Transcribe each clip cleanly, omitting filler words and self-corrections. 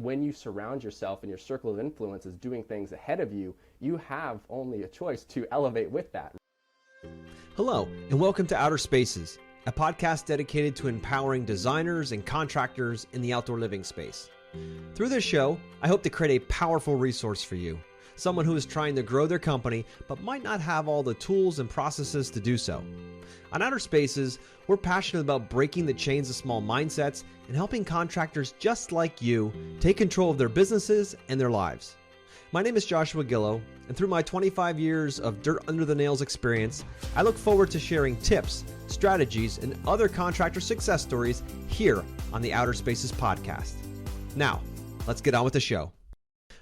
when you surround yourself and your circle of influence is doing things ahead of you, you have only a choice to elevate with that. Hello, and welcome to Outer Spaces, a podcast dedicated to empowering designers and contractors in the outdoor living space. Through this show, I hope to create a powerful resource for you, someone who is trying to grow their company but might not have all the tools and processes to do so. On Outer Spaces, we're passionate about breaking the chains of small mindsets and helping contractors just like you take control of their businesses and their lives. My name is Joshua Gillow, and through my 25 years of dirt under the nails experience, I look forward to sharing tips, strategies, and other contractor success stories here on the Outer Spaces podcast. Now, let's get on with the show.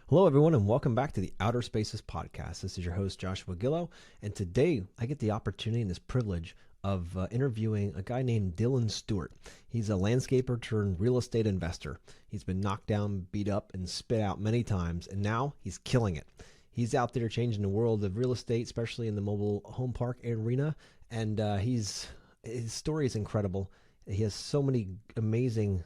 Hello, everyone, and welcome back to the Outer Spaces podcast. This is your host, Joshua Gillow, and today I get the opportunity and this privilege of interviewing a guy named Dylan Stewart. He's a landscaper turned real estate investor. He's been knocked down, beat up, and spit out many times, and now he's killing it. He's out there changing the world of real estate, especially in the mobile home park arena, and his story is incredible. He has so many amazing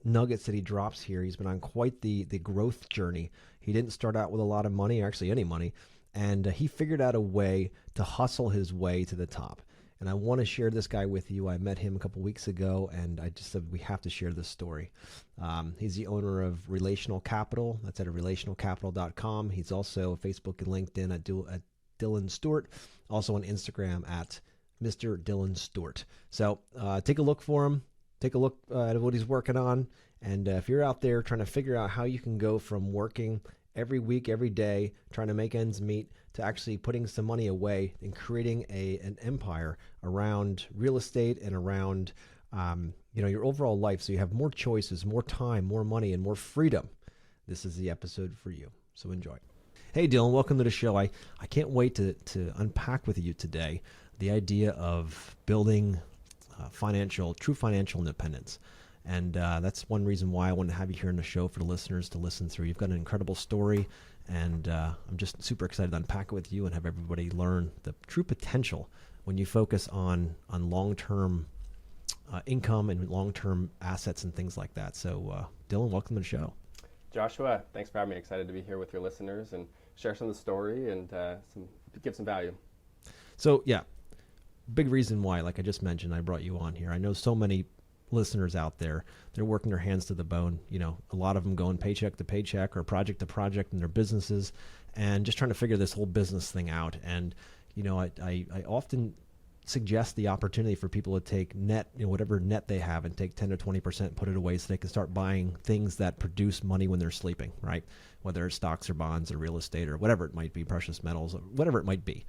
nuggets that he drops here. He's been on quite the growth journey. He didn't start out with a lot of money, or actually any money, and he figured out a way to hustle his way to the top. And I want to share this guy with you. I met him a couple weeks ago, and I just said we have to share this story. He's the owner of Relational Capital. That's at relationalcapital.com. He's also Facebook and LinkedIn at Dylan Stewart, also on Instagram at Mr. Dylan Stewart. So take a look for him. Take a look at what he's working on. And if you're out there trying to figure out how you can go from working every week, every day, trying to make ends meet, to actually putting some money away and creating an empire around real estate and around your overall life, so you have more choices, more time, more money, and more freedom, this is the episode for you. So enjoy. Hey, Dylan, welcome to the show. I can't wait to unpack with you today the idea of building true financial independence. And that's one reason why I want to have you here on the show for the listeners to listen through. You've got an incredible story, and I'm just super excited to unpack it with you and have everybody learn the true potential when you focus on long-term income and long-term assets and things like that. So, Dylan, welcome to the show. Joshua, thanks for having me. Excited to be here with your listeners and share some of the story and give some value. So, yeah, big reason why, like I just mentioned, I brought you on here. I know so many listeners out there, they're working their hands to the bone. You know, a lot of them going paycheck to paycheck or project to project in their businesses and just trying to figure this whole business thing out. And, you know, I often suggest the opportunity for people to take net, whatever net they have, and take 10 to 20% and put it away so they can start buying things that produce money when they're sleeping, right? Whether it's stocks or bonds or real estate or whatever it might be, precious metals or whatever it might be.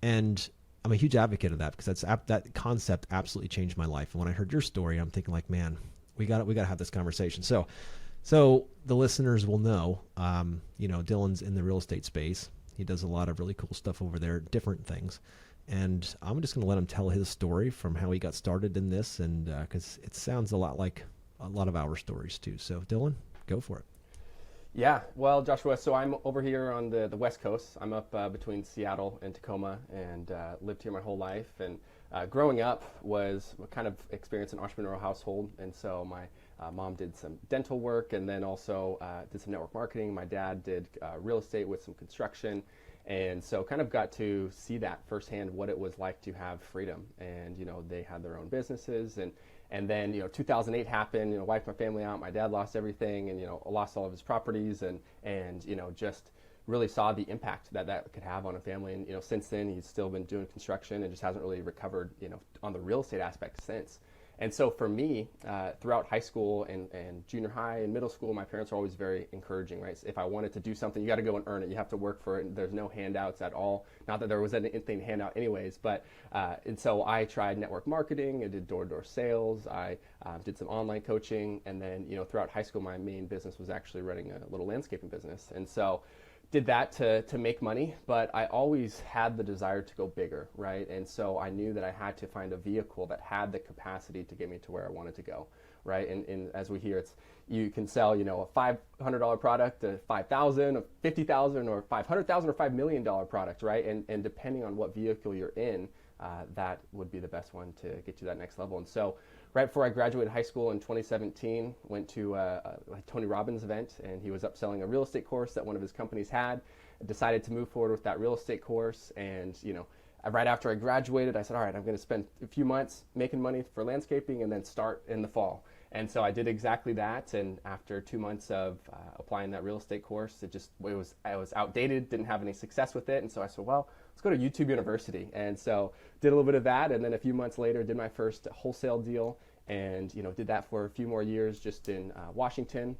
And I'm a huge advocate of that because that concept absolutely changed my life. And when I heard your story, I'm thinking like, man, we got to have this conversation. So the listeners will know, Dylan's in the real estate space. He does a lot of really cool stuff over there, different things. And I'm just going to let him tell his story from how he got started in this, and because it sounds a lot like a lot of our stories too. So Dylan, go for it. Yeah, well, Joshua, so I'm over here on the West Coast. I'm up between Seattle and Tacoma, and lived here my whole life. And growing up was kind of experienced an entrepreneurial household. And so my mom did some dental work and then also did some network marketing. My dad did real estate with some construction. And so kind of got to see that firsthand, what it was like to have freedom. And, they had their own businesses. And then, 2008 happened, wiped my family out. My dad lost everything and, lost all of his properties and just really saw the impact that could have on a family. And, since then, he's still been doing construction and just hasn't really recovered, on the real estate aspect since. And so for me, throughout high school and junior high and middle school, my parents were always very encouraging, right? So if I wanted to do something, you got to go and earn it. You have to work for it. And there's no handouts at all. Not that there was anything to hand out anyways, but and so I tried network marketing. I did door-to-door sales. I did some online coaching. And then, throughout high school, my main business was actually running a little landscaping business. And so did that to make money, but I always had the desire to go bigger, right? And so I knew that I had to find a vehicle that had the capacity to get me to where I wanted to go, right? And as we hear, you can sell, a $500 product, a $5,000, a $50,000, or $500,000, or $5 million product, right? And depending on what vehicle you're in, that would be the best one to get you that next level. And so right before I graduated high school in 2017, went to a Tony Robbins event, and he was upselling a real estate course that one of his companies had. I decided to move forward with that real estate course, and right after I graduated, I said, all right, I'm going to spend a few months making money for landscaping and then start in the fall. And so I did exactly that, and after 2 months of applying that real estate course, I was outdated, didn't have any success with it, and so I said, well, let's go to YouTube University. And so did a little bit of that, and then a few months later did my first wholesale deal, and did that for a few more years just in Washington.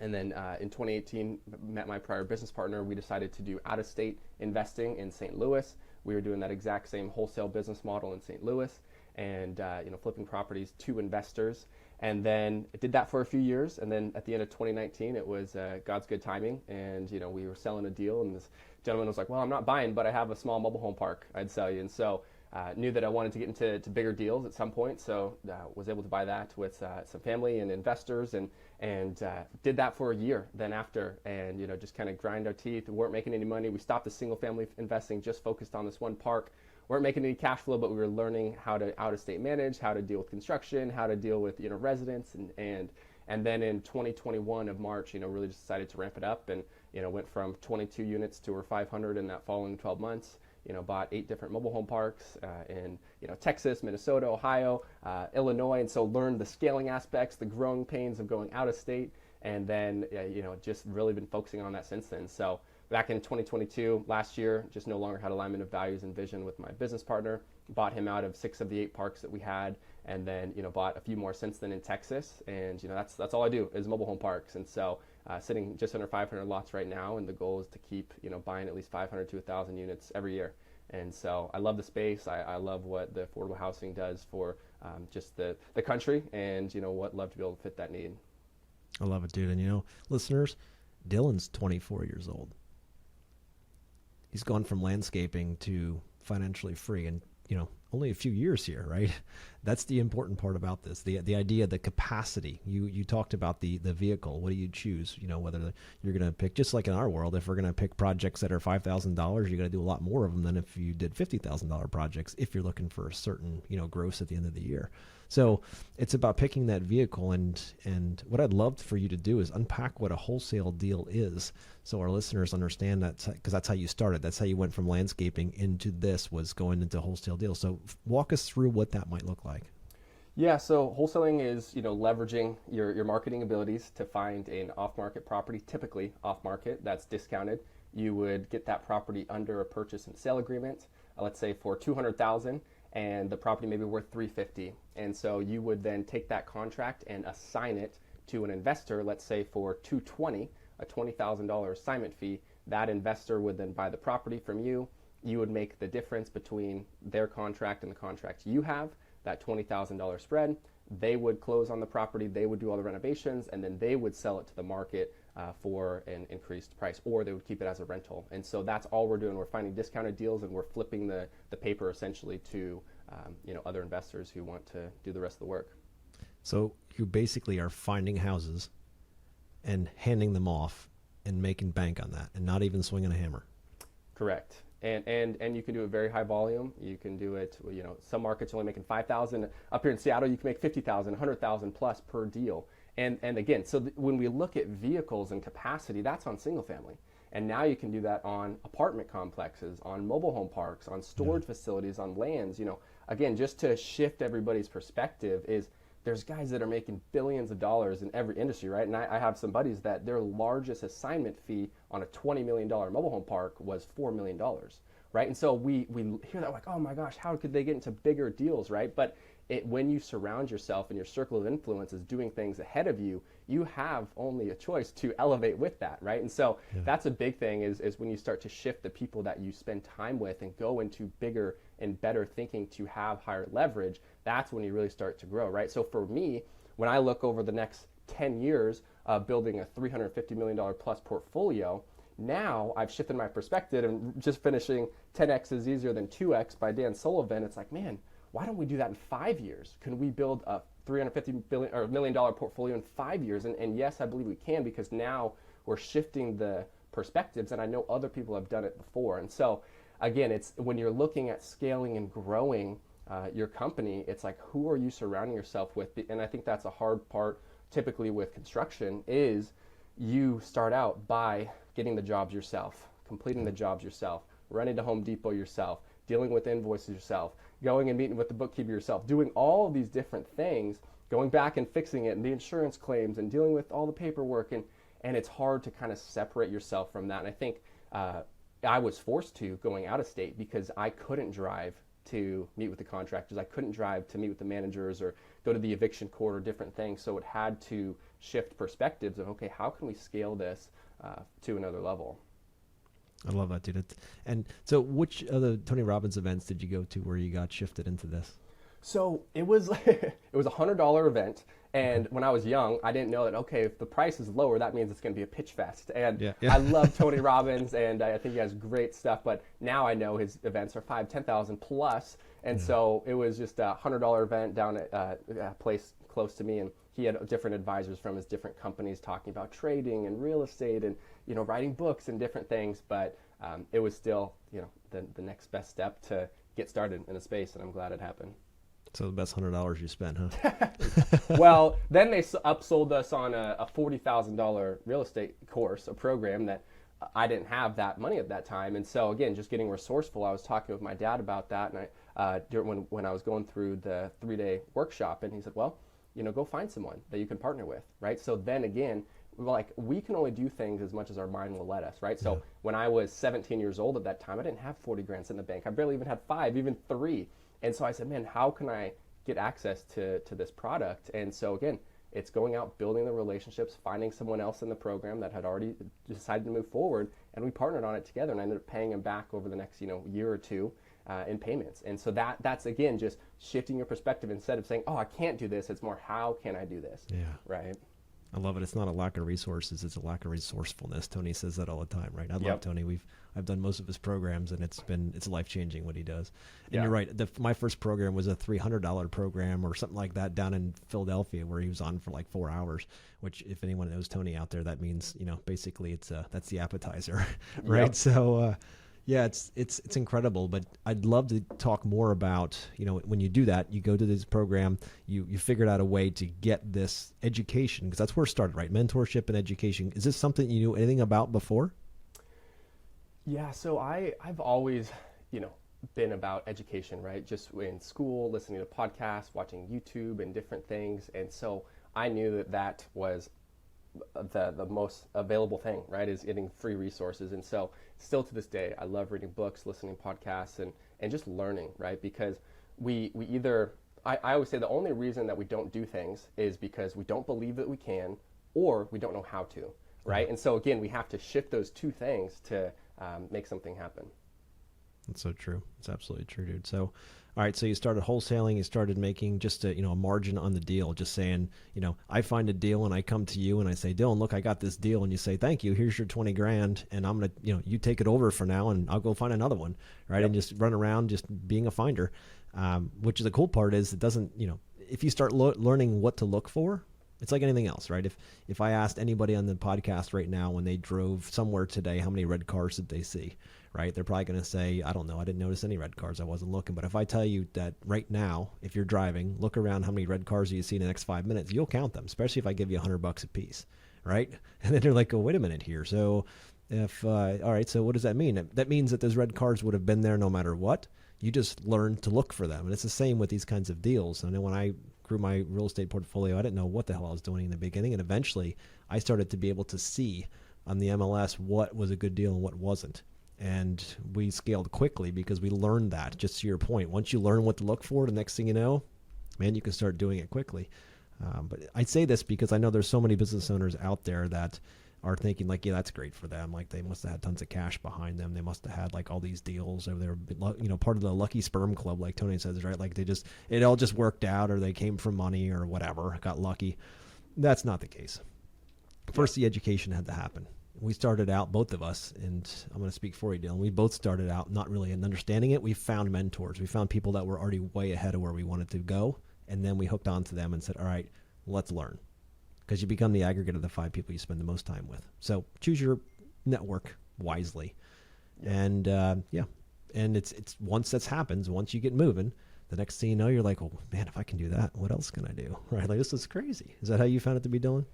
And then in 2018, met my prior business partner. We decided to do out-of-state investing in St. Louis. We were doing that exact same wholesale business model in St. Louis, and flipping properties to investors. And then I did that for a few years, and then at the end of 2019, it was God's good timing, and we were selling a deal, and this gentleman was like, well, I'm not buying, but I have a small mobile home park I'd sell you. And so knew that I wanted to get into bigger deals at some point, so was able to buy that with some family and investors, and did that for a year then after, and just kind of grind our teeth. We weren't making any money. We stopped the single family investing, just focused on this one park. Weren't making any cash flow, but we were learning how to out-of-state manage, how to deal with construction, how to deal with residents, and then in 2021 of March, really just decided to ramp it up, and went from 22 units to over 500 in that following 12 months. Bought 8 different mobile home parks in Texas, Minnesota, Ohio, Illinois, and so learned the scaling aspects, the growing pains of going out of state, and then just really been focusing on that since then. So back in 2022, last year, just no longer had alignment of values and vision with my business partner. Bought him out of 6 of the 8 parks that we had, and then bought a few more since then in Texas. And that's all I do is mobile home parks. And so sitting just under 500 lots right now, and the goal is to keep buying at least 500 to 1,000 units every year. And so I love the space. I love what the affordable housing does for just the country, and what love to be able to fit that need. I love it, dude. And listeners, Dylan's 24 years old. He's gone from landscaping to financially free, and only a few years here, right? That's the important part about this. The idea, the capacity. You talked about the vehicle. What do you choose? Whether you're going to pick, just like in our world, if we're going to pick projects that are $5,000, you're going to do a lot more of them than if you did $50,000 projects, if you're looking for a certain, gross at the end of the year. So it's about picking that vehicle, and what I'd love for you to do is unpack what a wholesale deal is, so our listeners understand that, because that's how you started. That's how you went from landscaping into this, was going into wholesale deals. So walk us through what that might look like. Yeah, so wholesaling is leveraging your marketing abilities to find an off-market property, typically off-market, that's discounted. You would get that property under a purchase and sale agreement, let's say for $200,000, and the property may be worth $350,000. And so you would then take that contract and assign it to an investor, let's say for $220,000, a $20,000 assignment fee. That investor would then buy the property from you. You would make the difference between their contract and the contract you have, that $20,000 spread. They would close on the property, they would do all the renovations, and then they would sell it to the market for an increased price, or they would keep it as a rental. And so that's all we're doing. We're finding discounted deals, and we're flipping the paper essentially to other investors who want to do the rest of the work. So you basically are finding houses and handing them off and making bank on that, and not even swinging a hammer. Correct. And you can do it very high volume. You can do it, some markets are only making $5,000. Up here in Seattle, you can make $50,000, $100,000 plus per deal. And again, so when we look at vehicles and capacity, that's on single family. And now you can do that on apartment complexes, on mobile home parks, on storage facilities, on lands. Again, just to shift everybody's perspective, is there's guys that are making billions of dollars in every industry, right? And I have some buddies that their largest assignment fee on a $20 million mobile home park was $4 million, right? And so we hear that like, oh my gosh, how could they get into bigger deals, right? But when you surround yourself and your circle of influence is doing things ahead of you, you have only a choice to elevate with that, right? And so that's a big thing is when you start to shift the people that you spend time with and go into bigger and better thinking to have higher leverage, that's when you really start to grow, right? So for me, when I look over the next 10 years of building a $350 million plus portfolio, now I've shifted my perspective, and just finishing 10X is easier than 2X by Dan Sullivan. It's like, man, why don't we do that in 5 years? Can we build a $350 million portfolio in 5 years? And yes, I believe we can, because now we're shifting the perspectives, and I know other people have done it before. And so again, it's when you're looking at scaling and growing, your company, it's like, who are you surrounding yourself with? And I think that's a hard part typically with construction is you start out by getting the jobs yourself, completing the jobs yourself, running to Home Depot yourself, dealing with invoices yourself, going and meeting with the bookkeeper yourself, doing all of these different things, going back and fixing it and the insurance claims and dealing with all the paperwork. And it's hard to kind of separate yourself from that. And I think I was forced to going out of state because I couldn't drive to meet with the contractors. I couldn't drive to meet with the managers or go to the eviction court or different things. So it had to shift perspectives of, okay, how can we scale this to another level? I love that, dude. And so which of the Tony Robbins events did you go to where you got shifted into this? So it was it was a $100 event, and when I was young, I didn't know that, okay, if the price is lower, that means it's going to be a pitch fest. And I love Tony Robbins, and I think he has great stuff, but now I know his events are $5,000, $10,000 plus, and so it was just a $100 event down at a place close to me, and he had different advisors from his different companies talking about trading and real estate and, you know, writing books and different things, but it was still, you know, the next best step to get started in a space, and I'm glad it happened. So the best $100 you spent, huh? Well, then they upsold us on a $40,000 real estate course, a program that I didn't have that money at that time. And so again, just getting resourceful, I was talking with my dad about that. And when I was going through the 3-day workshop, and he said, well, you know, go find someone that you can partner with, right? So then again, like, we can only do things as much as our mind will let us, right? So when I was 17 years old at that time, I didn't have 40 grand in the bank. I barely even had 5, even 3. And so I said, man, how can I get access to this product? And so again, it's going out, building the relationships, finding someone else in the program that had already decided to move forward, and we partnered on it together, and I ended up paying him back over the next, you know, year or two in payments. And so that's again just shifting your perspective. Instead of saying, oh, I can't do this, it's more, how can I do this? Yeah. Right. I love it. It's not a lack of resources, it's a lack of resourcefulness. Tony says that all the time, right? I love Tony. I've done most of his programs, and it's life-changing what he does. And you're right. My first program was a $300 program or something like that down in Philadelphia, where he was on for like 4 hours, which, if anyone knows Tony out there, that means, you know, basically that's the appetizer, right? Yep. So yeah, it's incredible. But I'd love to talk more about, you know, when you do that, you go to this program, you figured out a way to get this education, because that's where it started, right? Mentorship and education. Is this something you knew anything about before? Yeah, so I've always, you know, been about education, right? Just in school, listening to podcasts, watching YouTube and different things. And so I knew that was the most available thing, right, is getting free resources. And so still to this day, I love reading books, listening to podcasts, and just learning, right? Because we either, I always say the only reason that we don't do things is because we don't believe that we can, or we don't know how to, right? And so again, we have to shift those two things to make something happen. That's so true. It's absolutely true, dude. So, all right. So you started wholesaling. You started making just a margin on the deal. Just saying, you know, I find a deal and I come to you and I say, Dylan, look, I got this deal. And you say, thank you. Here's your 20 grand. And I'm going to, you know, you take it over for now and I'll go find another one. Right. Yep. And just run around just being a finder, which is the cool part is it doesn't, you know, if you start learning what to look for, it's like anything else, right? If I asked anybody on the podcast right now when they drove somewhere today, how many red cars did they see, right? They're probably going to say, I don't know, I didn't notice any red cars. I wasn't looking. But if I tell you that right now, if you're driving, look around how many red cars you see in the next 5 minutes, you'll count them, especially if I give you $100 a piece, right? And then they're like, oh, wait a minute here. So all right, so what does that mean? That means that those red cars would have been there no matter what. You just learn to look for them. And it's the same with these kinds of deals. I know when I grew my real estate portfolio, I didn't know what the hell I was doing in the beginning. And eventually I started to be able to see on the MLS what was a good deal and what wasn't. And we scaled quickly because we learned that. Just to your point, once you learn what to look for, the next thing you know, man, you can start doing it quickly. But I say this because I know there's so many business owners out there that are thinking like, yeah, that's great for them. Like they must have had tons of cash behind them. They must have had like all these deals, or they were, you know, part of the lucky sperm club, like Tony says, right? Like it all just worked out, or they came from money or whatever, got lucky. That's not the case. First, the education had to happen. We started out, both of us, and I'm going to speak for you, Dylan. We both started out not really understanding it. We found mentors. We found people that were already way ahead of where we wanted to go. And then we hooked onto them and said, all right, let's learn. Because you become the aggregate of the 5 people you spend the most time with. So choose your network wisely. And and it's once that happens, once you get moving, The next thing you know, you're like, well, man, if I can do that, what else can I do? Right? Like, this is crazy. Is that how you found it to be, Dylan?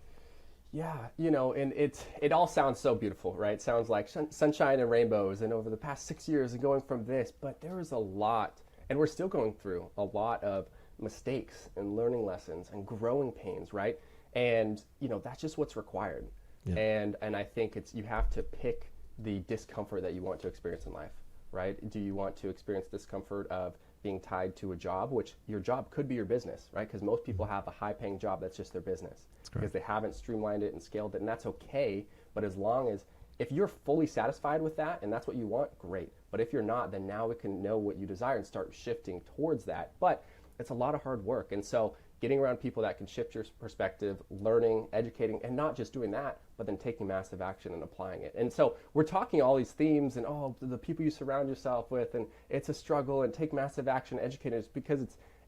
Yeah, and it all sounds so beautiful, right? It sounds like sunshine and rainbows, and over the past 6 years, and going from this, but there was a lot, and we're still going through a lot of mistakes and learning lessons and growing pains, right? And that's just what's required. Yeah. And I think you have to pick the discomfort that you want to experience in life, right? Do you want to experience discomfort of being tied to a job, which your job could be your business, right? Because most people have a high-paying job that's just their business because they haven't streamlined it and scaled it, and that's okay. But as long as if you're fully satisfied with that and that's what you want, great. But if you're not, then now we can know what you desire and start shifting towards that. But it's a lot of hard work, and so getting around people that can shift your perspective, learning, educating, and not just doing that, but then taking massive action and applying it. And so we're talking all these themes and the people you surround yourself with, and it's a struggle, and take massive action, educate us, because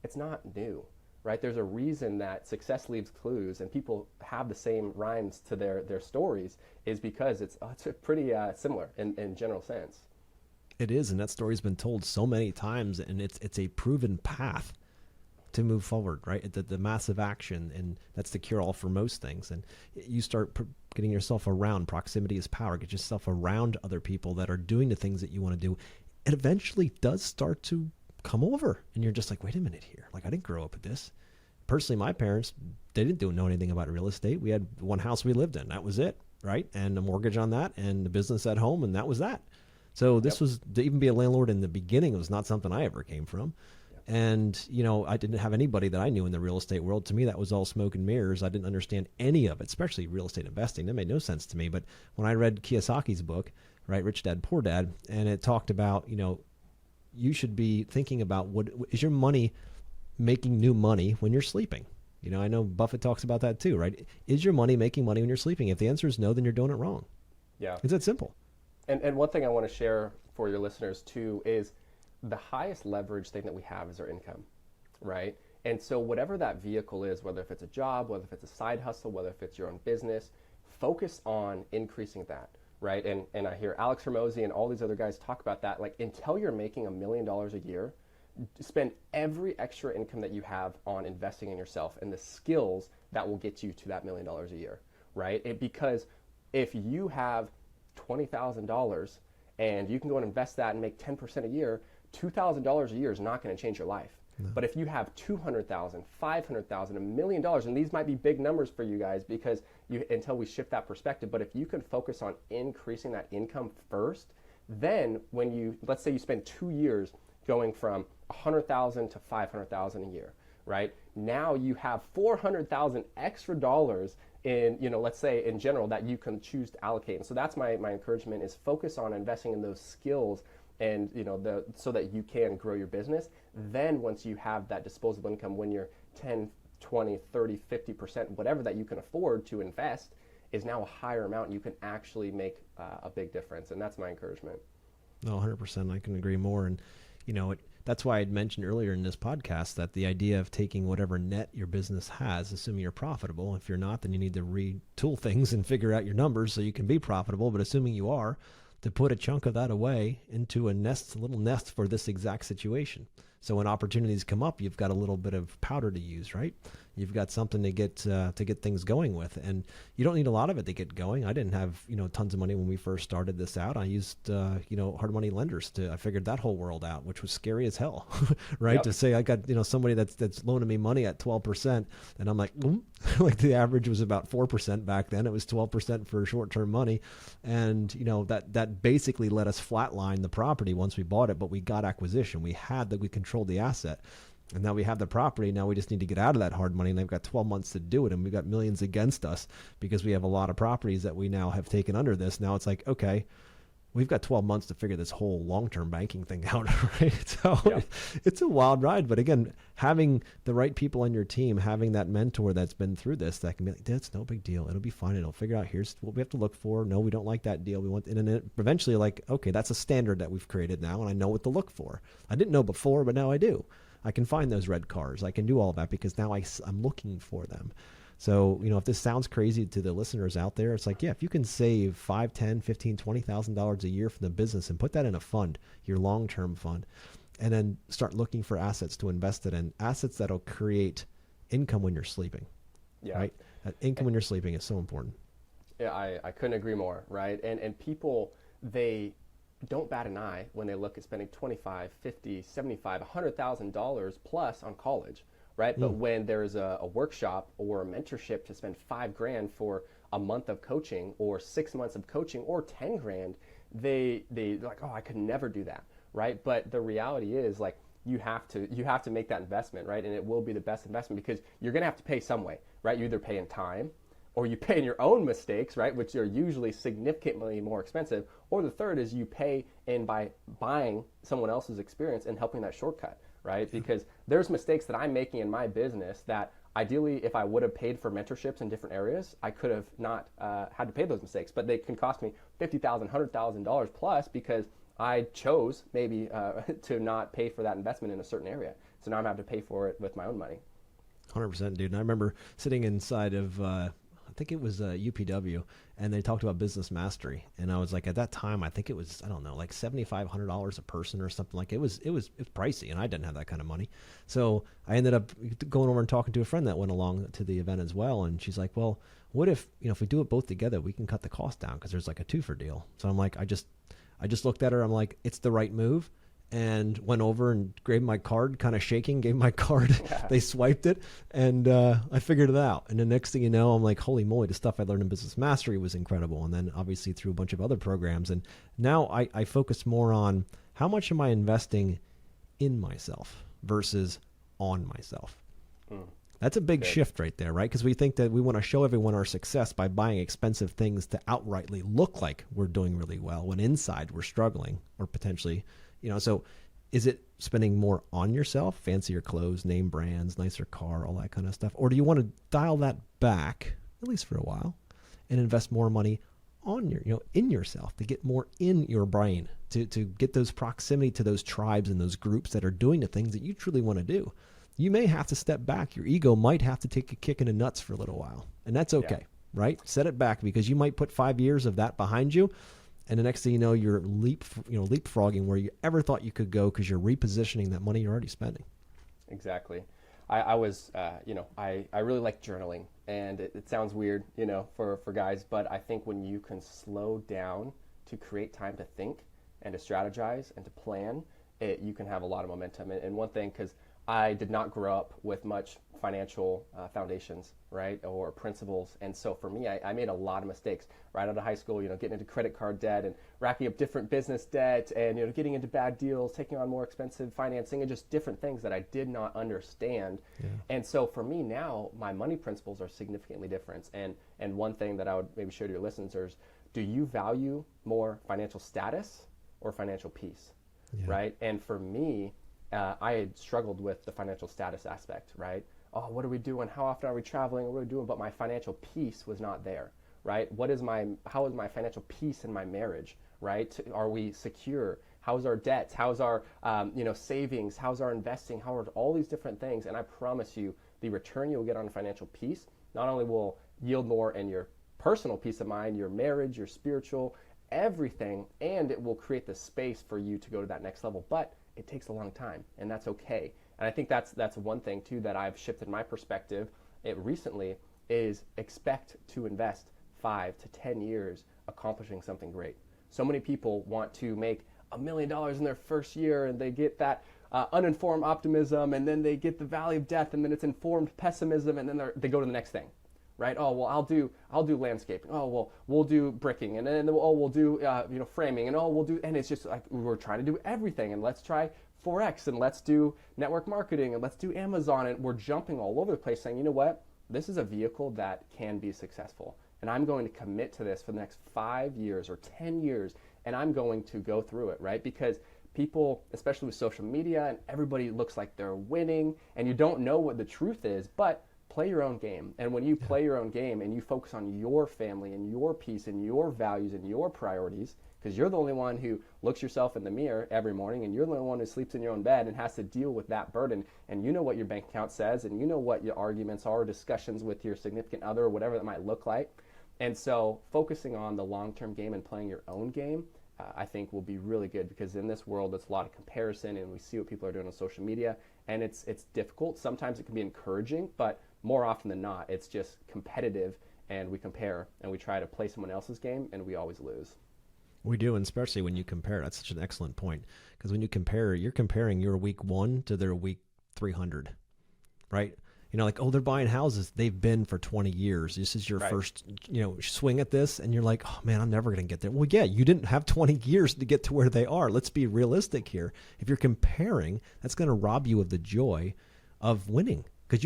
it's not new, right? There's a reason that success leaves clues, and people have the same rhymes to their stories, is because it's pretty similar in general sense. It is, and that story's been told so many times, and it's a proven path to move forward, right? The massive action, and that's the cure all for most things. And you start getting yourself around, proximity is power, get yourself around other people that are doing the things that you want to do. It eventually does start to come over, and you're just like, wait a minute here. Like, I didn't grow up with this. Personally, my parents, they didn't know anything about real estate. We had one house we lived in. That was it, right? And a mortgage on that, and the business at home, and that was that. So this was, to even be a landlord in the beginning, was not something I ever came from. And, I didn't have anybody that I knew in the real estate world. To me, that was all smoke and mirrors. I didn't understand any of it, especially real estate investing. That made no sense to me. But when I read Kiyosaki's book, right, Rich Dad, Poor Dad, and it talked about, you should be thinking about what is your money making new money when you're sleeping? I know Buffett talks about that too, right? Is your money making money when you're sleeping? If the answer is no, then you're doing it wrong. Yeah. It's that simple. And one thing I want to share for your listeners too is the highest leverage thing that we have is our income, right? And so whatever that vehicle is, whether if it's a job, whether if it's a side hustle, whether if it's your own business, focus on increasing that, right? And I hear Alex Hormozy and all these other guys talk about that. Like, until you're making $1 million a year, spend every extra income that you have on investing in yourself and the skills that will get you to that $1 million a year, right? Because if you have $20,000 and you can go and invest that and make 10% a year, $2,000 a year is not going to change your life. No. But if you have $200,000, $500,000, $1 million, and these might be big numbers for you guys because until we shift that perspective, but if you can focus on increasing that income first, then when let's say you spend 2 years going from $100,000 to $500,000 a year, right? Now you have $400,000 extra dollars in, let's say in general, that you can choose to allocate. And so that's my encouragement, is focus on investing in those skills and so that you can grow your business. Then once you have that disposable income, when you're 10, 20, 30, 50%, whatever that you can afford to invest, is now a higher amount, you can actually make a big difference. And that's my encouragement. No, 100%. I can agree more. And, that's why I'd mentioned earlier in this podcast that the idea of taking whatever net your business has, assuming you're profitable. If you're not, then you need to retool things and figure out your numbers so you can be profitable. But assuming you are, to put a chunk of that away into a little nest for this exact situation. So when opportunities come up, you've got a little bit of powder to use, right? You've got something to get things going with, and you don't need a lot of it to get going. I didn't have tons of money when we first started this out. I used hard money lenders I figured that whole world out, which was scary as hell, right? Yep. To say I got somebody that's loaning me money at 12%, and I'm like, like the average was about 4% back then. It was 12% for short-term money, and that basically let us flatline the property once we bought it. But we got acquisition. We controlled the asset. And now we have the property. Now we just need to get out of that hard money. And they've got 12 months to do it. And we've got millions against us because we have a lot of properties that we now have taken under this. Now it's like, okay, we've got 12 months to figure this whole long-term banking thing out, right? So yeah. It's a wild ride. But again, having the right people on your team, having that mentor that's been through this, that can be like, that's no big deal. It'll be fine. It'll figure out, here's what we have to look for. No, we don't like that deal. We want, and then eventually like, okay, that's a standard that we've created now. And I know what to look for. I didn't know before, but now I do. I can find those red cars. I can do all of that because now I'm looking for them. So, if this sounds crazy to the listeners out there, it's like, yeah, if you can save $5, $10, $15, $20,000 a year from the business and put that in a fund, your long-term fund, and then start looking for assets to invest it in, assets that'll create income when you're sleeping. Yeah. Right? That income when you're sleeping is so important. Yeah, I couldn't agree more, right? And people, they don't bat an eye when they look at spending $25, $50, $75, $100,000 plus on college, right? But when there's a workshop or a mentorship to spend $5,000 for a month of coaching or 6 months of coaching or 10 grand, they're like, oh, I could never do that, right? But the reality is, like, you have to make that investment, right? And it will be the best investment because you're going to have to pay some way, right? You either pay in time, or you pay in your own mistakes, right, which are usually significantly more expensive, or the third is you pay in by buying someone else's experience and helping that shortcut, right? Because there's mistakes that I'm making in my business that ideally, if I would have paid for mentorships in different areas, I could have not had to pay those mistakes, but they can cost me $50,000, $100,000 plus because I chose maybe to not pay for that investment in a certain area. So now I'm having to pay for it with my own money. 100%, dude. And I remember sitting inside of, I think it was UPW, and they talked about business mastery. And I was like, at that time, I think it was, I don't know, like $7,500 a person or something. Like it was pricey, and I didn't have that kind of money. So I ended up going over and talking to a friend that went along to the event as well. And she's like, well, what if, if we do it both together, we can cut the cost down because there's like a 2-for deal. So I'm like, I just looked at her. I'm like, it's the right move. And went over and gave my card, kind of shaking, gave my card. Yeah. They swiped it, and I figured it out. And the next thing you know, I'm like, holy moly, the stuff I learned in Business Mastery was incredible. And then obviously through a bunch of other programs. And now I focus more on how much am I investing in myself versus on myself. That's a big shift right there, right? Because we think that we want to show everyone our success by buying expensive things to outrightly look like we're doing really well when inside we're struggling or potentially... so is it spending more on yourself, fancier clothes, name brands, nicer car, all that kind of stuff? Or do you want to dial that back, at least for a while, and invest more money on in yourself to get more in your brain, to get those proximity to those tribes and those groups that are doing the things that you truly want to do? You may have to step back. Your ego might have to take a kick in the nuts for a little while, and that's okay, right? Set it back because you might put 5 years of that behind you. And the next thing you know, you're leapfrogging where you ever thought you could go because you're repositioning that money you're already spending. Exactly. I was, I really like journaling, and it sounds weird, for guys, but I think when you can slow down to create time to think and to strategize and to plan, you can have a lot of momentum. And one thing, because I did not grow up with much financial foundations, right, or principles. And so for me, I made a lot of mistakes right out of high school, getting into credit card debt and racking up different business debt and, getting into bad deals, taking on more expensive financing and just different things that I did not understand. Yeah. And so for me now, my money principles are significantly different. And one thing that I would maybe share to your listeners, do you value more financial status or financial peace, right? And for me, I had struggled with the financial status aspect, right? Oh, what are we doing? How often are we traveling? What are we doing? But my financial peace was not there, right? How is my financial peace in my marriage, right? Are we secure? How's our debts? How's our, savings? How's our investing? How are all these different things? And I promise you, the return you'll get on financial peace not only will yield more in your personal peace of mind, your marriage, your spiritual, everything, and it will create the space for you to go to that next level. But it takes a long time, and that's okay. And I think that's one thing too that I've shifted my perspective recently is expect to invest 5 to 10 years accomplishing something great. So many people want to make $1 million in their first year, and they get that uninformed optimism, and then they get the valley of death, and then it's informed pessimism, and then they go to the next thing. Right? Oh, well, I'll do landscaping. Oh, well, we'll do bricking, and then we'll do framing, and we'll do, and it's just like we're trying to do everything, and let's try Forex, and let's do network marketing, and let's do Amazon, and we're jumping all over the place, saying, you know what, this is a vehicle that can be successful, and I'm going to commit to this for the next 5 years or 10 years, and I'm going to go through it, right? Because people, especially with social media, and everybody looks like they're winning, and you don't know what the truth is, but play your own game. And when you play your own game and you focus on your family and your peace and your values and your priorities, because you're the only one who looks yourself in the mirror every morning, and you're the only one who sleeps in your own bed and has to deal with that burden, and you know what your bank account says, and you know what your arguments are, discussions with your significant other, or whatever that might look like. And so focusing on the long-term game and playing your own game I think will be really good, because in this world, it's a lot of comparison, and we see what people are doing on social media, and it's difficult. Sometimes it can be encouraging, but more often than not, it's just competitive, and we compare, and we try to play someone else's game, and we always lose. We do, and especially when you compare. That's such an excellent point, because when you compare, you're comparing your week 1 to their week 300, right? Like, oh, they're buying houses they've been for 20 years. This is your first, swing at this, and you're like, oh man, I'm never going to get there. Well, yeah, you didn't have 20 years to get to where they are. Let's be realistic here. If you're comparing, that's going to rob you of the joy of winning, because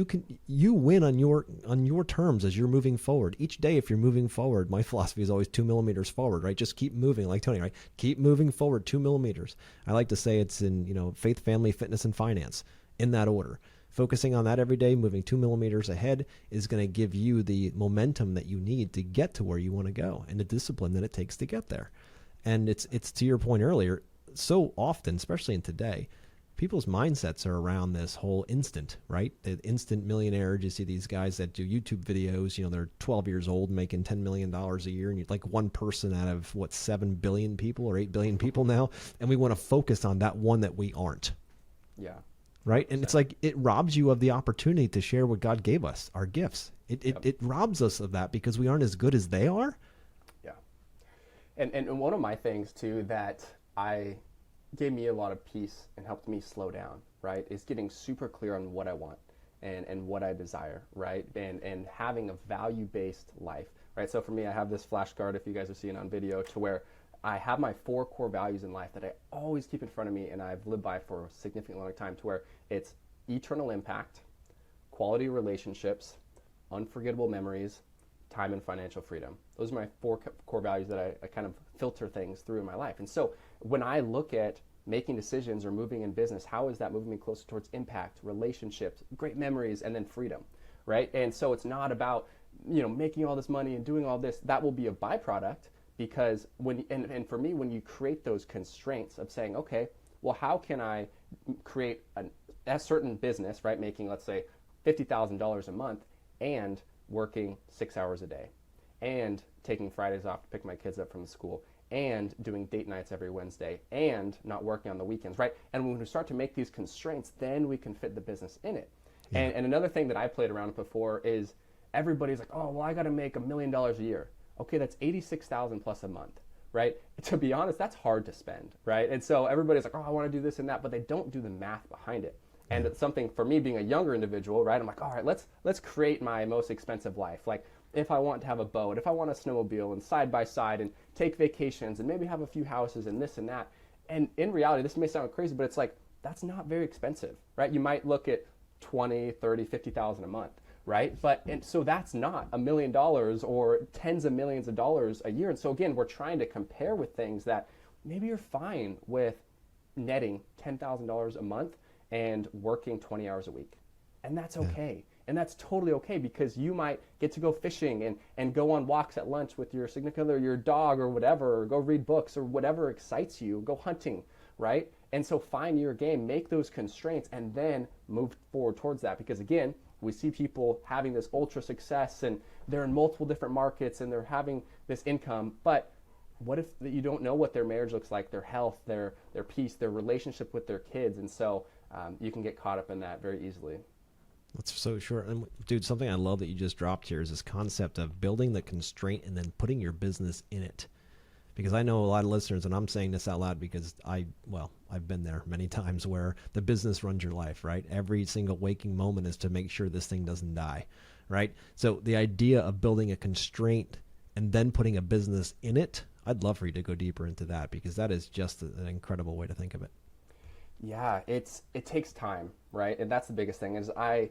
you win on your terms as you're moving forward. Each day, if you're moving forward, my philosophy is always 2 millimeters forward, right? Just keep moving, like Tony, right? Keep moving forward 2 millimeters. I like to say it's in, faith, family, fitness, and finance, in that order. Focusing on that every day, moving 2 millimeters ahead, is going to give you the momentum that you need to get to where you want to go, and the discipline that it takes to get there. And it's to your point earlier, so often, especially in today, people's mindsets are around this whole instant, right? The instant millionaire. You see these guys that do YouTube videos, they're 12 years old making $10 million a year, and you're like one person out of 7 billion people or 8 billion people now, and we want to focus on that one that we aren't. Yeah. Right. And it's like, it robs you of the opportunity to share what God gave us, our gifts. It robs us of that because we aren't as good as they are. Yeah. And one of my things too that gave me a lot of peace and helped me slow down, right, is getting super clear on what I want and what I desire, right? And having a value-based life, right? So for me, I have this flashcard, if you guys are seeing on video, to where I have my 4 core values in life that I always keep in front of me, and I've lived by for a significant long time, to where it's eternal impact, quality relationships, unforgettable memories, time, and financial freedom. Those are my 4 core values that I kind of filter things through in my life. And so when I look at making decisions or moving in business, how is that moving me closer towards impact, relationships, great memories, and then freedom, right? And so it's not about, making all this money and doing all this. That will be a byproduct. Because and for me, when you create those constraints of saying, okay, well, how can I create a certain business, right, making, let's say, $50,000 a month, and working 6 hours a day, and taking Fridays off to pick my kids up from school, and doing date nights every Wednesday, and not working on the weekends, right? And when we start to make these constraints, then we can fit the business in it. Yeah. And another thing that I played around with before is, everybody's like, oh, well, I got to make $1 million a year. Okay, that's $86,000 plus a month, right? To be honest, that's hard to spend, right? And so everybody's like, oh, I want to do this and that, but they don't do the math behind it. And it's something, for me, being a younger individual, right? I'm like, all right, let's create my most expensive life. Like, if I want to have a boat, if I want a snowmobile, and side by side, and take vacations, and maybe have a few houses, and this and that. And in reality, this may sound crazy, but it's like, that's not very expensive, right? You might look at 20, 30, 50,000 a month. Right? And so that's not $1 million or tens of millions of dollars a year. And so again, we're trying to compare with things that maybe you're fine with netting $10,000 a month and working 20 hours a week. And that's okay. Yeah. And that's totally okay, because you might get to go fishing and go on walks at lunch with your significant other, your dog, or whatever, or go read books, or whatever excites you, go hunting, right? And so find your game, make those constraints, and then move forward towards that. Because again, we see people having this ultra success, and they're in multiple different markets, and they're having this income. But what if you don't know what their marriage looks like, their health, their peace, their relationship with their kids? And so you can get caught up in that very easily. That's so short. And dude, something I love that you just dropped here is this concept of building the constraint and then putting your business in it. Because I know a lot of listeners, and I'm saying this out loud because I've been there many times, where the business runs your life, right? Every single waking moment is to make sure this thing doesn't die, right? So the idea of building a constraint and then putting a business in it, I'd love for you to go deeper into that, because that is just an incredible way to think of it. Yeah, it takes time, right? And that's the biggest thing, is I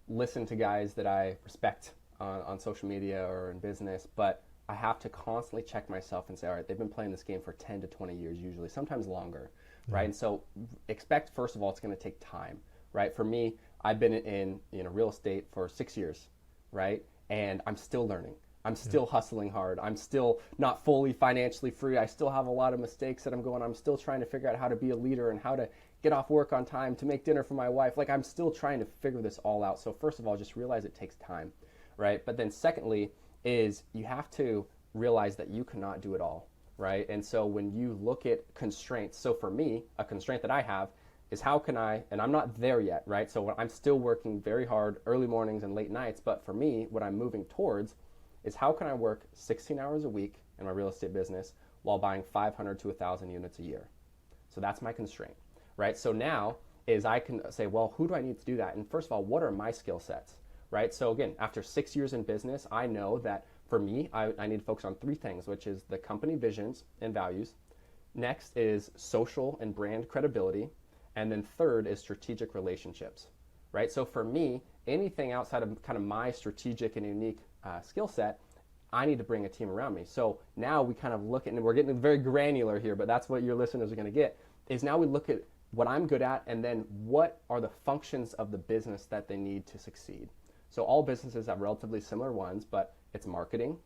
listen to guys that I respect on social media or in business, but I have to constantly check myself and say, all right, they've been playing this game for 10 to 20 years usually, sometimes longer, right? And so expect, first of all, it's going to take time, right? For me, I've been in real estate for 6 years, right? And I'm still learning. I'm still hustling hard. I'm still not fully financially free. I still have a lot of mistakes that I'm still trying to figure out how to be a leader and how to get off work on time to make dinner for my wife. Like, I'm still trying to figure this all out. So first of all, just realize it takes time, right? But then secondly is you have to realize that you cannot do it all, right? And so when you look at constraints, so for me, a constraint that I have is how can I, and I'm not there yet, right? So I'm still working very hard early mornings and late nights, but for me, what I'm moving towards is how can I work 16 hours a week in my real estate business while buying 500 to 1,000 units a year? So that's my constraint, right? So now is I can say, well, who do I need to do that? And first of all, what are my skill sets, right? So again, after 6 years in business, I know that for me, I need to focus on three things, which is the company visions and values. Next is social and brand credibility. And then third is strategic relationships, right? So for me, anything outside of kind of my strategic and unique skill set, I need to bring a team around me. So now we kind of look at, and we're getting very granular here, but that's what your listeners are going to get, is now we look at what I'm good at and then what are the functions of the business that they need to succeed. So all businesses have relatively similar ones, but it's marketing,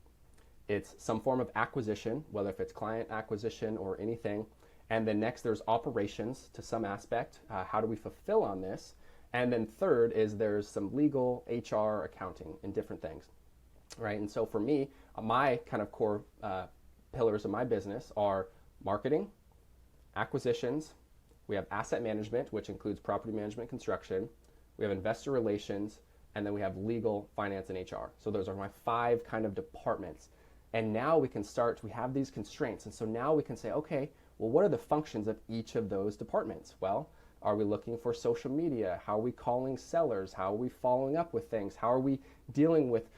it's some form of acquisition, whether if it's client acquisition or anything. And then next there's operations to some aspect. How do we fulfill on this? And then third is there's some legal, HR, accounting, and different things, right? And so for me, my kind of core pillars of my business are marketing, acquisitions, we have asset management, which includes property management, construction, we have investor relations, and then we have legal, finance, and HR. So those are my 5 kind of departments. And now we can start, we have these constraints. And so now we can say, okay, well, what are the functions of each of those departments? Well, are we looking for social media? How are we calling sellers? How are we following up with things? How are we dealing with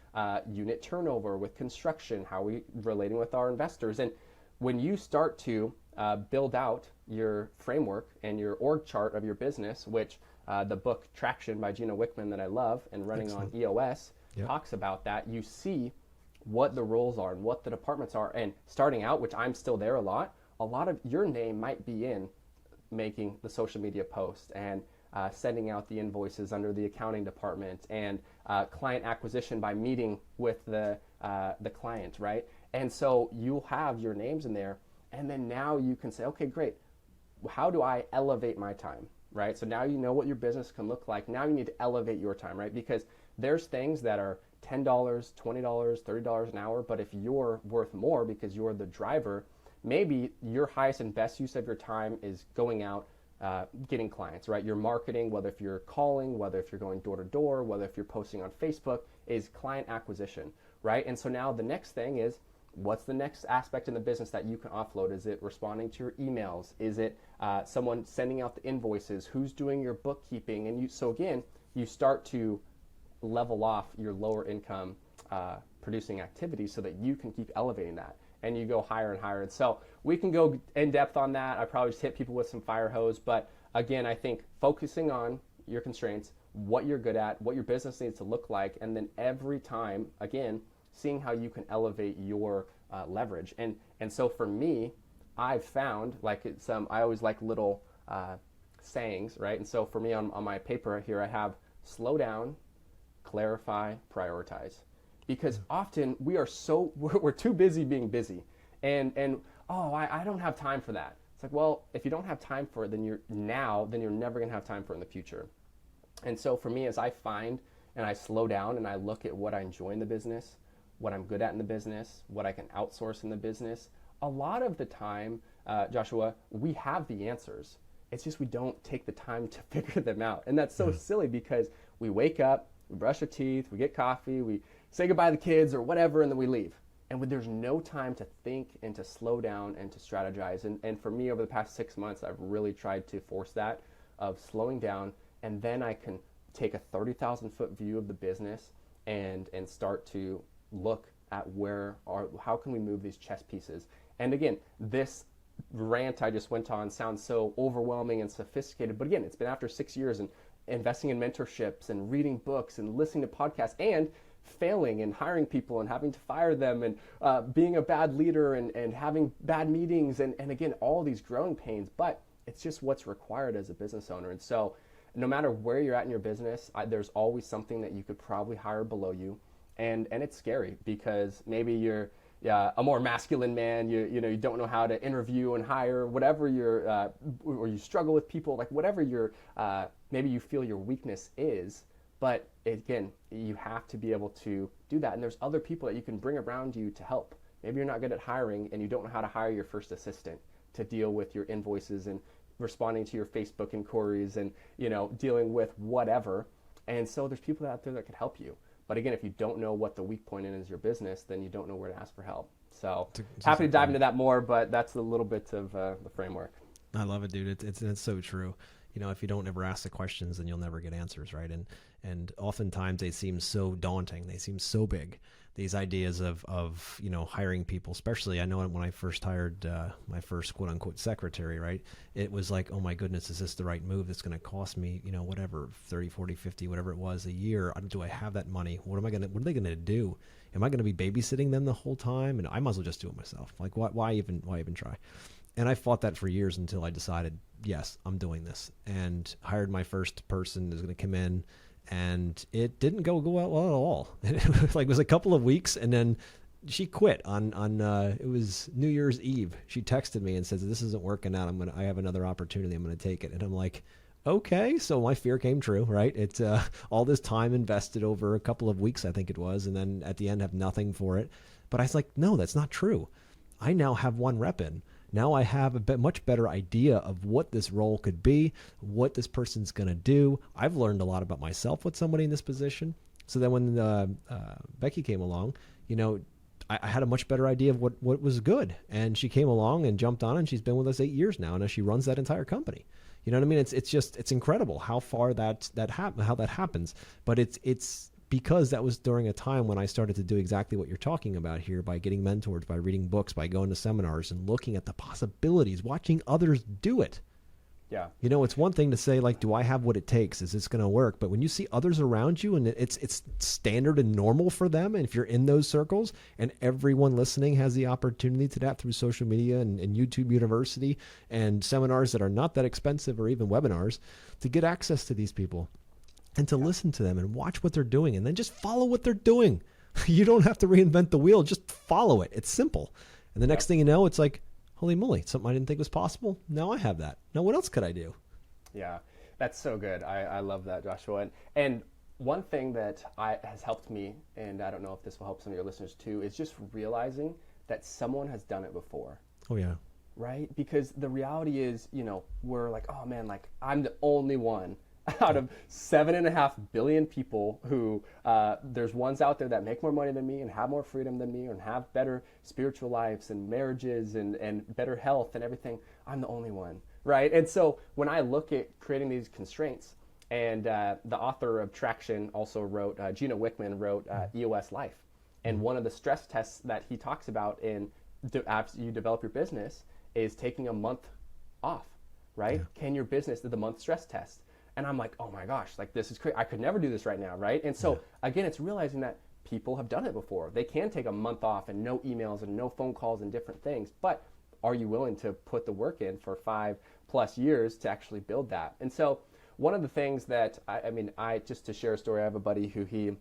unit turnover, with construction? How are we relating with our investors? And when you start to build out your framework and your org chart of your business, which the book Traction by Gino Wickman that I love and running Excellent. on EOS talks about that, you see what the roles are and what the departments are. And starting out, which I'm still there a lot of your name might be in making the social media posts and sending out the invoices under the accounting department and client acquisition by meeting with the client, right? And so you'll have your names in there, and then now you can say, okay, great, how do I elevate my time, right? So now you know what your business can look like. Now you need to elevate your time, right? Because there's things that are $10, $20, $30 an hour, but if you're worth more because you're the driver, maybe your highest and best use of your time is going out, getting clients, right? Your marketing, whether if you're calling, whether if you're going door to door, whether if you're posting on Facebook, is client acquisition, right? And so now the next thing is, what's the next aspect in the business that you can offload? Is it responding to your emails? Is it someone sending out the invoices? Who's doing your bookkeeping? And so again, you start to level off your lower income producing activities so that you can keep elevating that. And you go higher and higher. And so we can go in depth on that. I probably just hit people with some fire hose. But again, I think focusing on your constraints, what you're good at, what your business needs to look like, and then every time, again, seeing how you can elevate your leverage. And so for me, I've found, like I always like little sayings, right? And so for me on my paper here, I have slow down, clarify, prioritize. Because often we're too busy being busy, and I don't have time for that. It's like, well, if you don't have time for it, then you're never gonna have time for it in the future. And so for me, as I find and I slow down and I look at what I enjoy in the business, what I'm good at in the business, what I can outsource in the business, a lot of the time, Joshua, we have the answers. It's just we don't take the time to figure them out, and that's so silly because we wake up, we brush our teeth, we get coffee, we say goodbye to the kids or whatever, and then we leave. And when there's no time to think and to slow down and to strategize. And for me, over the past 6 months, I've really tried to force that of slowing down, and then I can take a 30,000-foot view of the business and start to look at how can we move these chess pieces. And again, this rant I just went on sounds so overwhelming and sophisticated, but again, it's been after 6 years and investing in mentorships and reading books and listening to podcasts and failing and hiring people and having to fire them and being a bad leader and having bad meetings and again, all these growing pains, but it's just what's required as a business owner. And so no matter where you're at in your business, there's always something that you could probably hire below you. And it's scary because maybe you're a more masculine man, you don't know how to interview and hire, whatever or you struggle with people, like whatever maybe you feel your weakness is. But again, you have to be able to do that. And there's other people that you can bring around you to help. Maybe you're not good at hiring and you don't know how to hire your first assistant to deal with your invoices and responding to your Facebook inquiries and, dealing with whatever. And so there's people out there that could help you. But again, if you don't know what the weak point is your business, then you don't know where to ask for help. So happy to dive into that more, but that's a little bit of the framework. I love it, dude. It's so true. If you don't ever ask the questions, then you'll never get answers, right? And oftentimes they seem so daunting. They seem so big. These ideas of hiring people, especially I know when I first hired my first quote unquote secretary, right? It was like, oh my goodness, is this the right move? That's going to cost me, whatever, 30, 40, 50, whatever it was a year. Do I have that money? What are they going to do? Am I going to be babysitting them the whole time? And I might as well just do it myself. Like why even try? And I fought that for years until I decided, yes, I'm doing this, and hired my first person who's going to come in. And it didn't go well at all. It was a couple of weeks, and then she quit on it was New Year's Eve. She texted me and says, "This isn't working out. I have another opportunity. I'm going to take it." And I'm like, okay. So my fear came true, right? It's all this time invested over a couple of weeks, I think it was, and then at the end have nothing for it. But I was like, no, that's not true. I now have one rep in. Now I have a much better idea of what this role could be, what this person's going to do. I've learned a lot about myself with somebody in this position. So then when Becky came along, I had a much better idea of what was good. And she came along and jumped on, and she's been with us 8 years now. And she runs that entire company. You know what I mean? It's incredible how far how that happens. But it's because that was during a time when I started to do exactly what you're talking about here, by getting mentors, by reading books, by going to seminars and looking at the possibilities, watching others do it. Yeah. It's one thing to say, like, do I have what it takes? Is this going to work? But when you see others around you and it's standard and normal for them, and if you're in those circles and everyone listening has the opportunity to that through social media and YouTube University and seminars that are not that expensive, or even webinars, to get access to these people and to listen to them and watch what they're doing, and then just follow what they're doing. You don't have to reinvent the wheel. Just follow it. It's simple. And the next thing you know, it's like, holy moly, something I didn't think was possible. Now I have that. Now what else could I do? Yeah, that's so good. I love that, Joshua. And one thing that has helped me, and I don't know if this will help some of your listeners too, is just realizing that someone has done it before. Oh, yeah. Right? Because the reality is, we're like, oh man, like I'm the only one out of 7.5 billion people who there's ones out there that make more money than me and have more freedom than me and have better spiritual lives and marriages and better health and everything. I'm the only one, right? And so when I look at creating these constraints, and the author of Traction also wrote, Gino Wickman wrote EOS Life. And one of the stress tests that he talks about as you develop your business is taking a month off, right? Yeah. Can your business do the month stress test? And I'm like, oh my gosh, like this is crazy. I could never do this right now, right? And so again, it's realizing that people have done it before. They can take a month off and no emails and no phone calls and different things, but are you willing to put the work in for 5+ years to actually build that? And so one of the things that, I just to share a story, I have a buddy who he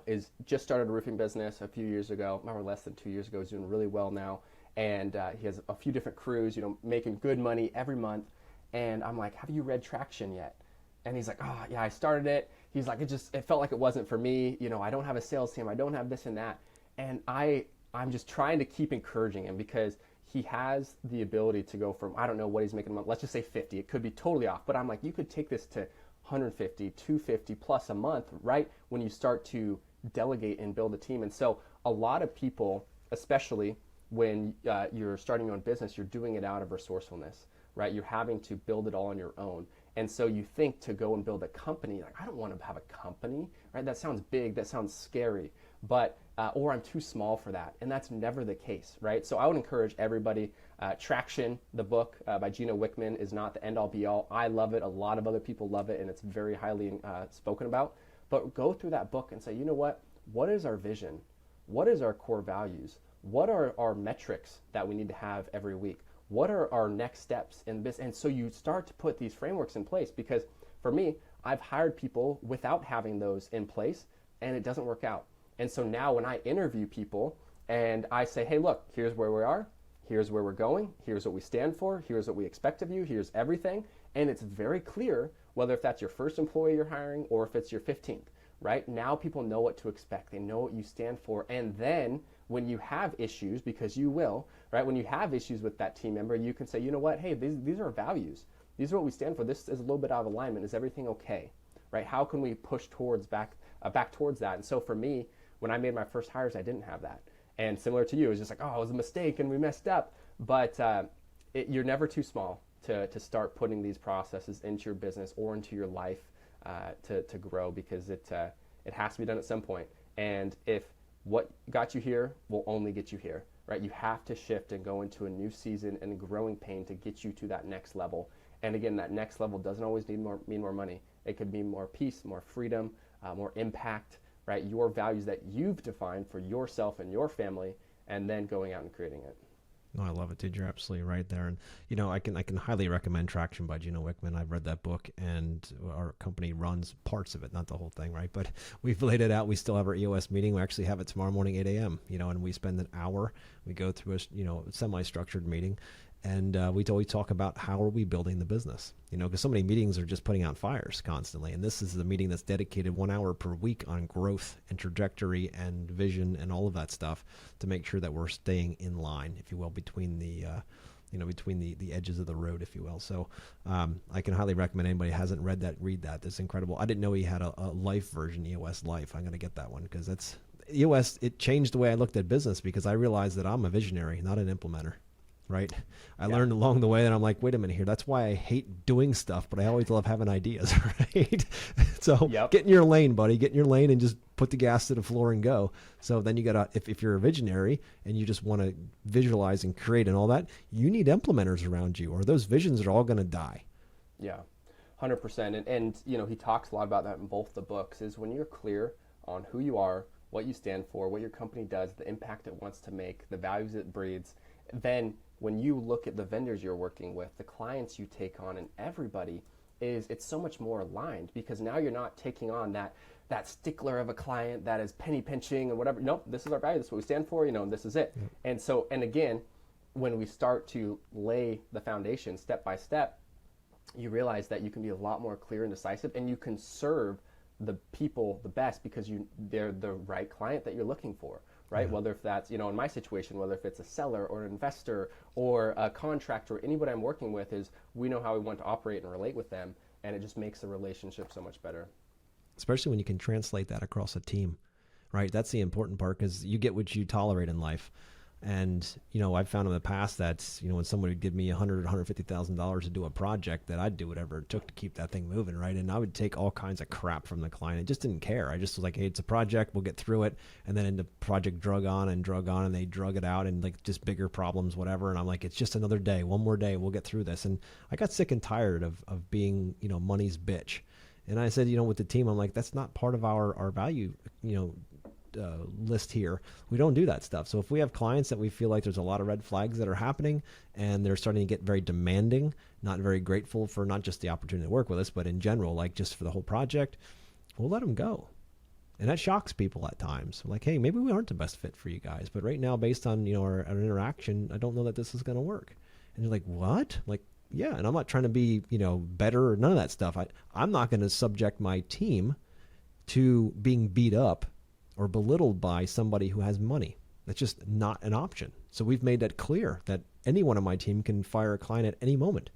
is just started a roofing business a few years ago, or less than 2 years ago. He's doing really well now. And he has a few different crews, making good money every month. And I'm like, have you read Traction yet? And he's like, oh yeah, I started it. He's like, it felt like it wasn't for me. I don't have a sales team. I don't have this and that. And I'm just trying to keep encouraging him, because he has the ability to go from, I don't know what he's making a month, let's just say 50. It could be totally off. But I'm like, you could take this to 150, 250 plus a month, right? When you start to delegate and build a team. And so a lot of people, especially when you're starting your own business, you're doing it out of resourcefulness, right? You're having to build it all on your own. And so you think to go and build a company, like, I don't want to have a company, right? That sounds big, that sounds scary, but, or I'm too small for that. And that's never the case, right? So I would encourage everybody, Traction, the book by Gino Wickman, is not the end all be all. I love it. A lot of other people love it, and it's very highly spoken about. But go through that book and say, you know what? What is our vision? What is our core values? What are our metrics that we need to have every week? What are our next steps in this? And so you start to put these frameworks in place, because for me, I've hired people without having those in place, and it doesn't work out. And so now when I interview people and I say, hey, look, here's where we are, here's where we're going, here's what we stand for, here's what we expect of you, here's everything. And it's very clear whether if that's your first employee you're hiring or if it's your 15th, right? Now people know what to expect. They know what you stand for. And then when you have issues, because you will, right? When you have issues with that team member, you can say, you know what, hey, these are our values. These are what we stand for. This is a little bit out of alignment. Is everything okay, right? How can we push towards back towards that? And so for me, when I made my first hires, I didn't have that. And similar to you, it was just like, oh, it was a mistake and we messed up. But you're never too small to start putting these processes into your business or into your life to grow, because it has to be done at some point. And if what got you here will only get you here, right? You have to shift and go into a new season and growing pain to get you to that next level. And again, that next level doesn't always mean more money. It could mean more peace, more freedom, more impact, right? Your values that you've defined for yourself and your family, and then going out and creating it. No, I love it, dude. You're absolutely right there. And, you know, I can highly recommend Traction by Gino Wickman. I've read that book, and our company runs parts of it, not the whole thing, right? But we've laid it out. We still have our EOS meeting. We actually have it tomorrow morning, 8 a.m., you know, and we spend an hour. We go through a, you know, semi-structured meeting. And we always talk about how are we building the business, you know, because so many meetings are just putting out fires constantly. And this is the meeting that's dedicated 1 hour per week on growth and trajectory and vision and all of that stuff to make sure that we're staying in line, if you will, between the, between the edges of the road, if you will. So I can highly recommend anybody who hasn't read that, read that. It's incredible. I didn't know he had a life version, EOS Life. I'm going to get that one because that's EOS. It changed the way I looked at business because I realized that I'm a visionary, not an implementer. Right. I learned along the way that I'm like, wait a minute here. That's why I hate doing stuff, but I always love having ideas. Right. So get in your lane, buddy, get in your lane and just put the gas to the floor and go. So then you got to, if you're a visionary and you just want to visualize and create and all that, you need implementers around you or those visions are all going to die. Yeah, 100%. And, you know, he talks a lot about that in both the books is when you're clear on who you are, what you stand for, what your company does, the impact it wants to make, the values it breeds, then when you look at the vendors you're working with, the clients you take on, and everybody it's so much more aligned because now you're not taking on that stickler of a client that is penny pinching and whatever. Nope, this is our value, this is what we stand for, you know, and this is it. Yep. And so, and again, when we start to lay the foundation step by step, you realize that you can be a lot more clear and decisive, and you can serve the people the best because they're the right client that you're looking for. Right? Whether if that's, you know, in my situation, whether if it's a seller or an investor or a contractor, anybody I'm working with is we know how we want to operate and relate with them, and it just makes the relationship so much better. Especially when you can translate that across a team, right? That's the important part because you get what you tolerate in life. And, you know, I've found in the past that, you know, when somebody would give me $100,000, $150,000 to do a project, that I'd do whatever it took to keep that thing moving, right? And I would take all kinds of crap from the client. I just didn't care. I just was like, hey, it's a project. We'll get through it. And then the project drug on, and they drug it out and like just bigger problems, whatever. And I'm like, it's just another day, one more day. We'll get through this. And I got sick and tired of being, you know, money's bitch. And I said, you know, with the team, I'm like, that's not part of our value, you know, list here. We don't do that stuff. So if we have clients that we feel like there's a lot of red flags that are happening and they're starting to get very demanding, not very grateful for not just the opportunity to work with us, but in general, like just for the whole project, we'll let them go. And that shocks people at times. I'm like, hey, maybe we aren't the best fit for you guys, but right now, based on, you know, our interaction, I don't know that this is going to work. And you're like, what? Like, yeah. And I'm not trying to be, you know, better or none of that stuff. I'm not going to subject my team to being beat up or belittled by somebody who has money. That's just not an option. So we've made that clear that anyone on my team can fire a client at any moment.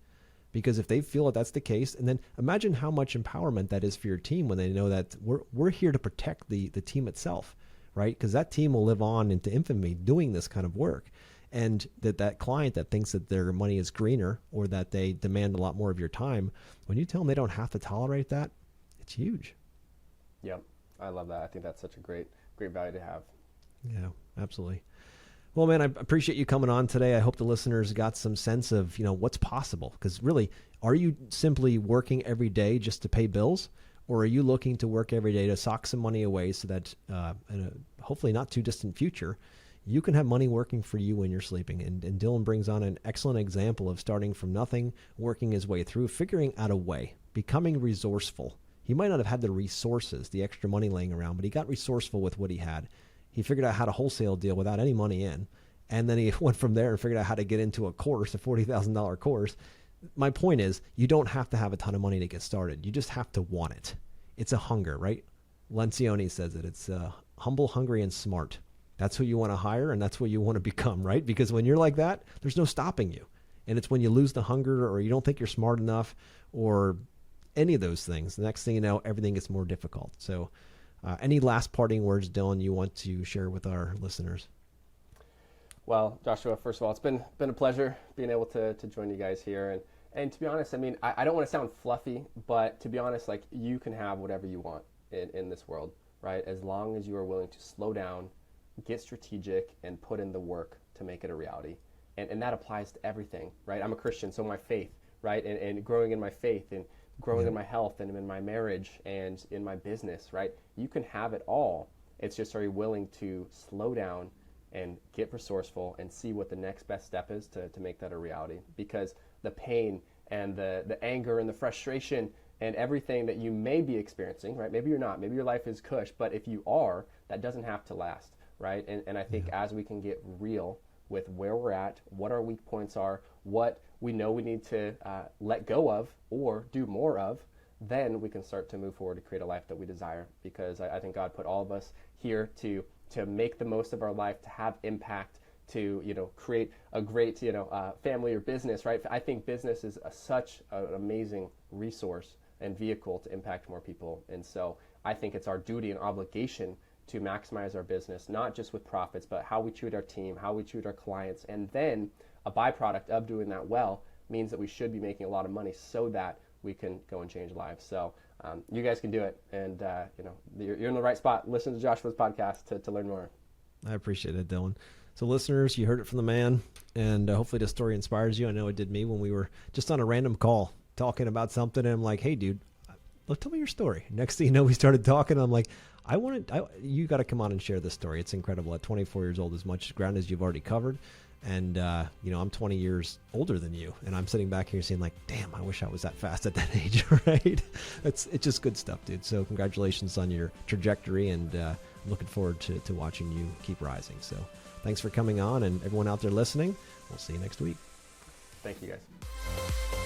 Because if they feel that that's the case, and then imagine how much empowerment that is for your team when they know that we're here to protect the team itself, right? Because that team will live on into infamy doing this kind of work. And that client that thinks that their money is greener or that they demand a lot more of your time, when you tell them they don't have to tolerate that, it's huge. Yep. I love that. I think that's such a great value to have. Yeah, absolutely. Well, man, I appreciate you coming on today. I hope the listeners got some sense of, you know, what's possible. Because really, are you simply working every day just to pay bills? Or are you looking to work every day to sock some money away so that in a hopefully not too distant future, you can have money working for you when you're sleeping? And Dylan brings on an excellent example of starting from nothing, working his way through, figuring out a way, becoming resourceful. He might not have had the resources, the extra money laying around, but he got resourceful with what he had. He figured out how to wholesale deal without any money in. And then he went from there and figured out how to get into a course, a $40,000 course. My point is, you don't have to have a ton of money to get started. You just have to want it. It's a hunger, right? Lencioni says it. It's humble, hungry, and smart. that's who you want to hire and that's who you want to become, right? Because when you're like that, there's no stopping you. And it's when you lose the hunger or you don't think you're smart enough or any of those things, the next thing you know, everything gets more difficult. So any last parting words, Dylan, you want to share with our listeners? Well, Joshua, first of all, it's been a pleasure being able to join you guys here. And to be honest, I mean, I don't want to sound fluffy, but to be honest, like, you can have whatever you want in this world, right? As long as you are willing to slow down, get strategic, and put in the work to make it a reality. And that applies to everything, right? I'm a Christian, so my faith, right? And growing in my faith and growing in my health and in my marriage and in my business, right? You can have it all. It's just, are you willing to slow down and get resourceful and see what the next best step is to make that a reality? Because the pain and the anger and the frustration and everything that you may be experiencing, right? Maybe you're not, maybe your life is cush, but if you are, that doesn't have to last, right? And I think as we can get real with where we're at, what our weak points are, what we know we need to let go of or do more of, then we can start to move forward to create a life that we desire. Because I think God put all of us here to make the most of our life, to have impact, to create a great family or business, right? I think business is such an amazing resource and vehicle to impact more people. And so I think it's our duty and obligation to maximize our business, not just with profits, but how we treat our team, how we treat our clients. And then a byproduct of doing that well means that we should be making a lot of money so that we can go and change lives. So you guys can do it. And you're in the right spot. Listen to Joshua's podcast to learn more. I appreciate it, Dylan. So listeners, you heard it from the man, and hopefully the story inspires you. I know it did me when we were just on a random call talking about something, and I'm like, hey, dude, tell me your story. Next thing you know, we started talking, and I'm like, you got to come on and share this story. It's incredible. At 24 years old, as much ground as you've already covered. And, I'm 20 years older than you, and I'm sitting back here saying, like, damn, I wish I was that fast at that age, right? It's just good stuff, dude. So congratulations on your trajectory, and I'm looking forward to watching you keep rising. So thanks for coming on, and everyone out there listening, we'll see you next week. Thank you, guys.